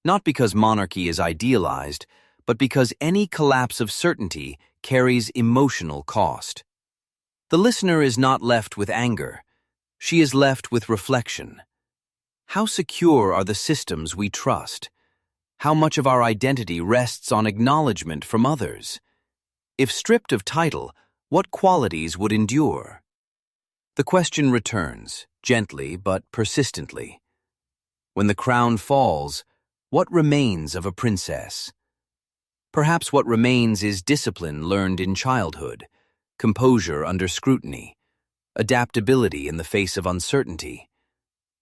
not because monarchy is idealized, but because any collapse of certainty carries emotional cost. The listener is not left with anger, she is left with reflection. How secure are the systems we trust? How much of our identity rests on acknowledgement from others? If stripped of title, what qualities would endure? The question returns, gently but persistently. When the crown falls, what remains of a princess? Perhaps what remains is discipline learned in childhood, composure under scrutiny, adaptability in the face of uncertainty.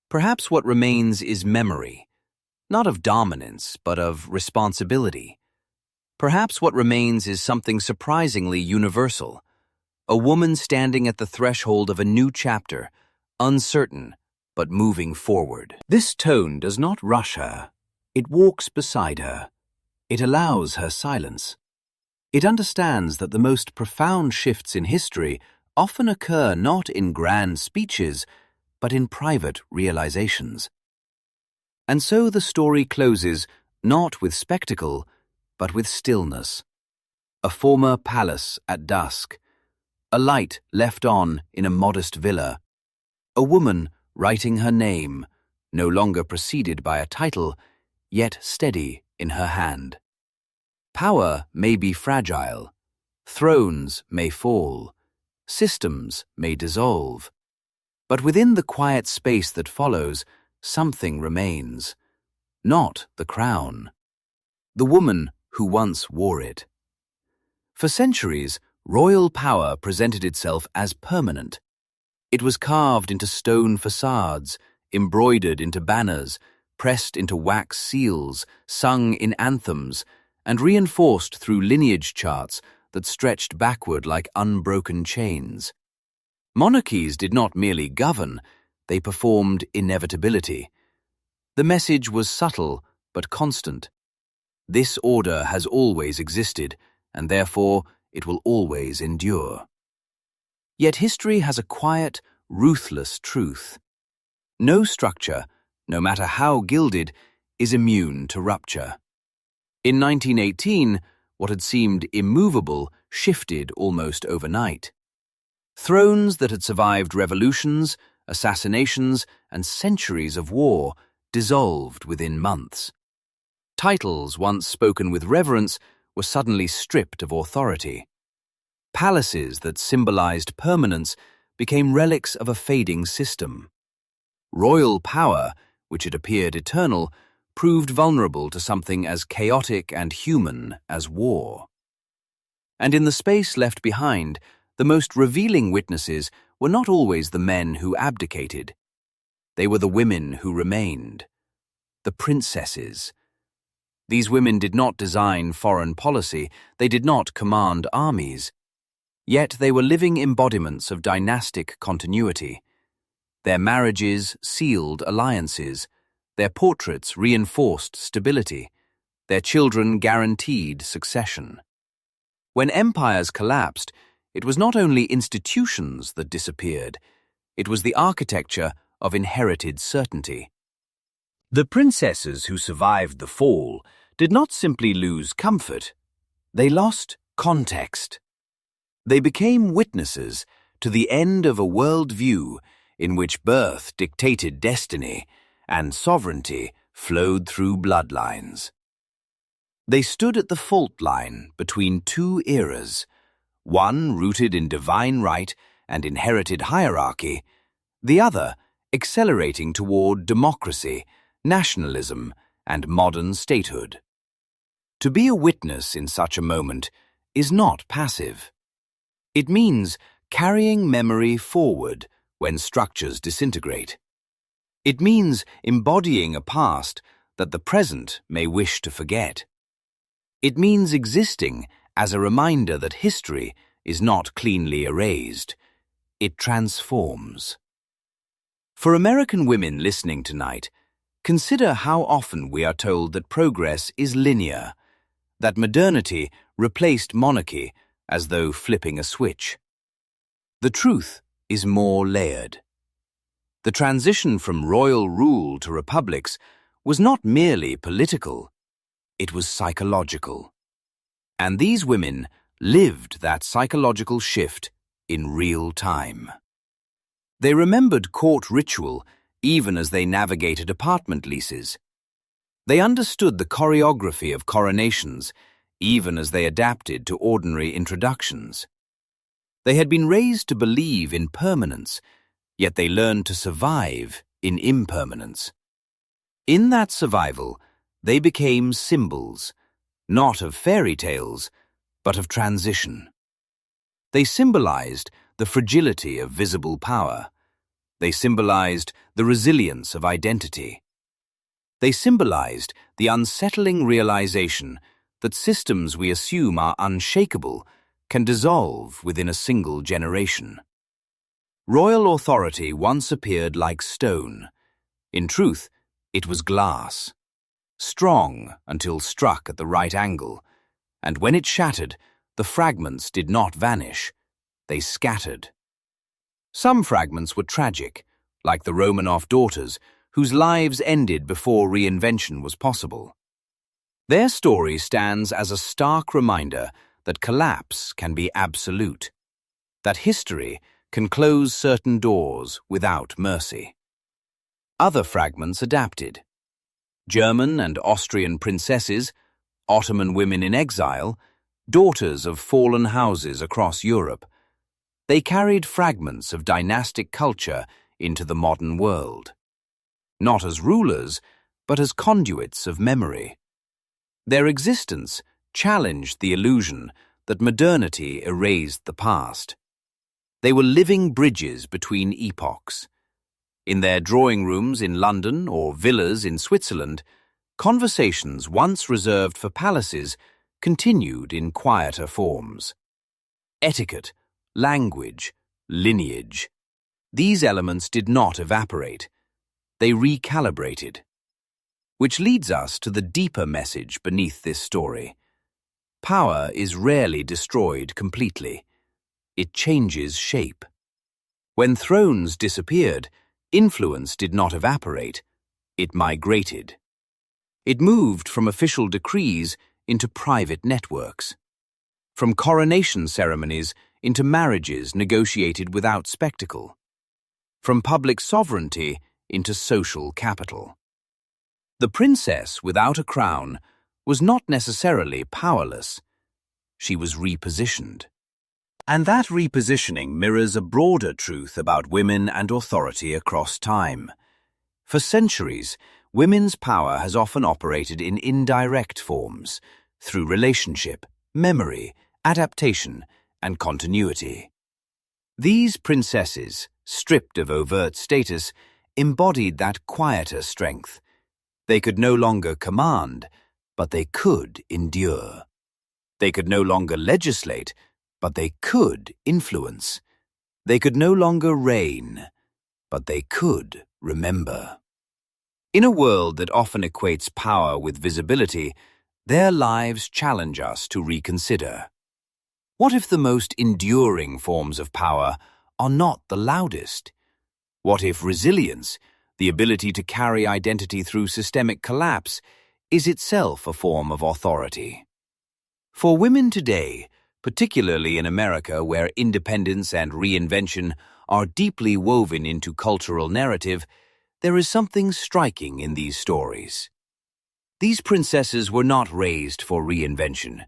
Perhaps what remains is memory, not of dominance, but of responsibility. Perhaps what remains is something surprisingly universal, a woman standing at the threshold of a new chapter, uncertain, but moving forward. This tone does not rush her. It walks beside her. It allows her silence. It understands that the most profound shifts in history often occur not in grand speeches, but in private realizations. And so the story closes not with spectacle, but with stillness. A former palace at dusk, a light left on in a modest villa, a woman writing her name, no longer preceded by a title, yet steady in her hand. Power may be fragile, thrones may fall, systems may dissolve, but within the quiet space that follows, something remains. Not the crown. The woman who once wore it. For centuries, royal power presented itself as permanent. It was carved into stone facades, embroidered into banners, pressed into wax seals, sung in anthems, and reinforced through lineage charts that stretched backward like unbroken chains. Monarchies did not merely govern, they performed inevitability. The message was subtle but constant. This order has always existed, and therefore it will always endure. Yet history has a quiet, ruthless truth. No structure, no matter how gilded, is immune to rupture. In 1918, what had seemed immovable shifted almost overnight. Thrones that had survived revolutions, assassinations, and centuries of war dissolved within months. Titles once spoken with reverence were suddenly stripped of authority. Palaces that symbolized permanence became relics of a fading system. Royal power, which had appeared eternal, proved vulnerable to something as chaotic and human as war. And in the space left behind, the most revealing witnesses were not always the men who abdicated. They were the women who remained, the princesses. These women did not design foreign policy, they did not command armies. Yet they were living embodiments of dynastic continuity. Their marriages sealed alliances, their portraits reinforced stability, their children guaranteed succession. When empires collapsed, it was not only institutions that disappeared, it was the architecture of inherited certainty. The princesses who survived the fall did not simply lose comfort, they lost context. They became witnesses to the end of a worldview in which birth dictated destiny and sovereignty flowed through bloodlines. They stood at the fault line between two eras, one rooted in divine right and inherited hierarchy, the other accelerating toward democracy, nationalism, and modern statehood. To be a witness in such a moment is not passive. It means carrying memory forward when structures disintegrate. It means embodying a past that the present may wish to forget. It means existing as a reminder that history is not cleanly erased. It transforms. For American women listening tonight, Consider how often we are told that progress is linear, that modernity replaced monarchy as though flipping a switch. The truth is more layered. The transition from royal rule to republics was not merely political, it was psychological. And these women lived that psychological shift in real time. They remembered court ritual even as they navigated apartment leases. They understood the choreography of coronations even as they adapted to ordinary introductions. They had been raised to believe in permanence, yet they learned to survive in impermanence. In that survival, they became symbols, not of fairy tales, but of transition. They symbolized the fragility of visible power. They symbolized the resilience of identity. They symbolized the unsettling realization that systems we assume are unshakable can dissolve within a single generation. Royal authority once appeared like stone. In truth, it was glass, strong until struck at the right angle, and when it shattered, the fragments did not vanish, they scattered. Some fragments were tragic, like the Romanov daughters, whose lives ended before reinvention was possible. Their story stands as a stark reminder that collapse can be absolute, that history can close certain doors without mercy. Other fragments adapted. German and Austrian princesses, Ottoman women in exile, daughters of fallen houses across Europe. They carried fragments of dynastic culture into the modern world. Not as rulers, but as conduits of memory. Their existence challenged the illusion that modernity erased the past. They were living bridges between epochs. In their drawing rooms in London or villas in Switzerland, conversations once reserved for palaces continued in quieter forms. Etiquette, language, lineage. These elements did not evaporate. They recalibrated. Which leads us to the deeper message beneath this story. Power is rarely destroyed completely. It changes shape. When thrones disappeared, influence did not evaporate. It migrated. It moved from official decrees into private networks, from coronation ceremonies into marriages negotiated without spectacle, from public sovereignty into social capital. The princess without a crown was not necessarily powerless. She was repositioned. And that repositioning mirrors a broader truth about women and authority across time. For centuries, women's power has often operated in indirect forms, through relationship, memory, adaptation, and continuity. These princesses, stripped of overt status, embodied that quieter strength. They could no longer command, but they could endure. They could no longer legislate, but they could influence. They could no longer reign, but they could remember. In a world that often equates power with visibility, their lives challenge us to reconsider. What if the most enduring forms of power are not the loudest? What if resilience, the ability to carry identity through systemic collapse, is itself a form of authority? For women today, particularly in America where independence and reinvention are deeply woven into cultural narrative, there is something striking in these stories. These princesses were not raised for reinvention.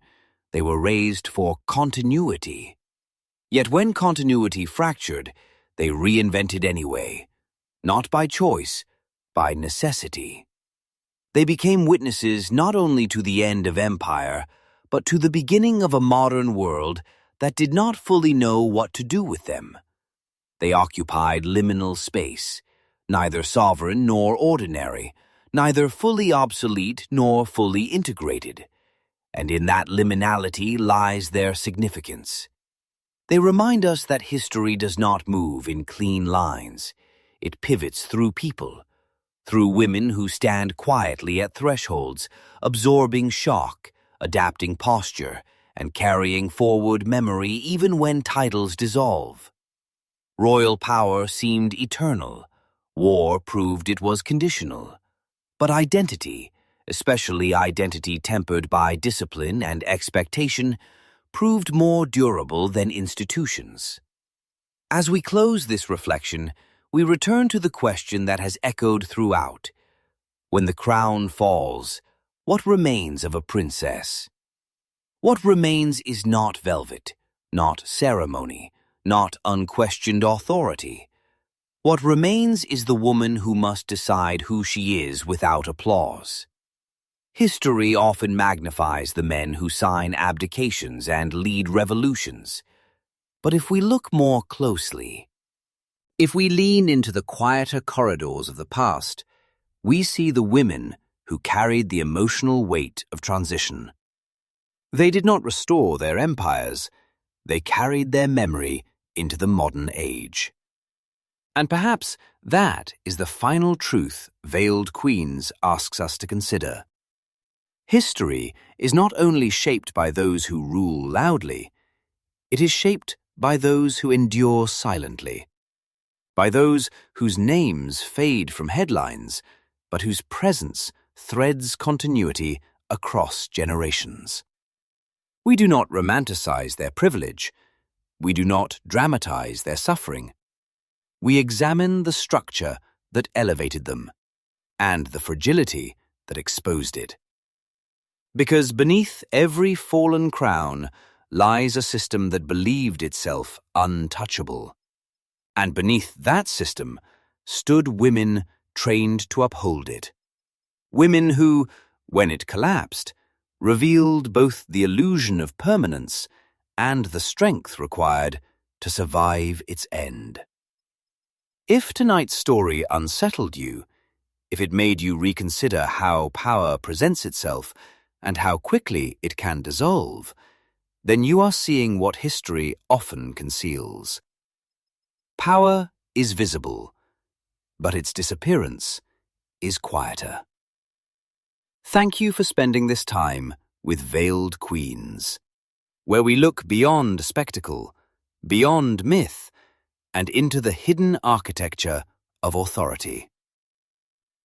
They were raised for continuity. Yet when continuity fractured, they reinvented anyway, not by choice, by necessity. They became witnesses not only to the end of empire, but to the beginning of a modern world that did not fully know what to do with them. They occupied liminal space, neither sovereign nor ordinary, neither fully obsolete nor fully integrated. And in that liminality lies their significance. They remind us that history does not move in clean lines. It pivots through people, through women who stand quietly at thresholds, absorbing shock, adapting posture, and carrying forward memory even when titles dissolve. Royal power seemed eternal. War proved it was conditional. But identity, especially identity tempered by discipline and expectation, proved more durable than institutions. As we close this reflection, we return to the question that has echoed throughout. When the crown falls, what remains of a princess? What remains is not velvet, not ceremony, not unquestioned authority. What remains is the woman who must decide who she is without applause. History often magnifies the men who sign abdications and lead revolutions. But if we look more closely, if we lean into the quieter corridors of the past, we see the women who carried the emotional weight of transition. They did not restore their empires, they carried their memory into the modern age. And perhaps that is the final truth Veiled Queens asks us to consider. History is not only shaped by those who rule loudly, it is shaped by those who endure silently, by those whose names fade from headlines, but whose presence threads continuity across generations. We do not romanticize their privilege. We do not dramatize their suffering. We examine the structure that elevated them and the fragility that exposed it. Because beneath every fallen crown lies a system that believed itself untouchable. And beneath that system stood women trained to uphold it. Women who, when it collapsed, revealed both the illusion of permanence and the strength required to survive its end. If tonight's story unsettled you, if it made you reconsider how power presents itself and how quickly it can dissolve, then you are seeing what history often conceals. Power is visible, but its disappearance is quieter. Thank you for spending this time with Veiled Queens, where we look beyond spectacle, beyond myth, and into the hidden architecture of authority.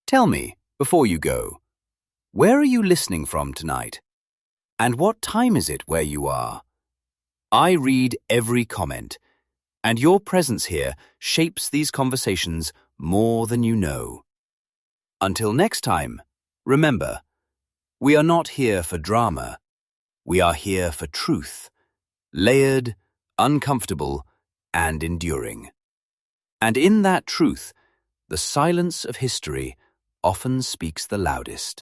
Tell me, before you go, where are you listening from tonight? And what time is it where you are? I read every comment, and your presence here shapes these conversations more than you know. Until next time, remember, we are not here for drama. We are here for truth, layered, uncomfortable, and enduring. And in that truth, the silence of history often speaks the loudest.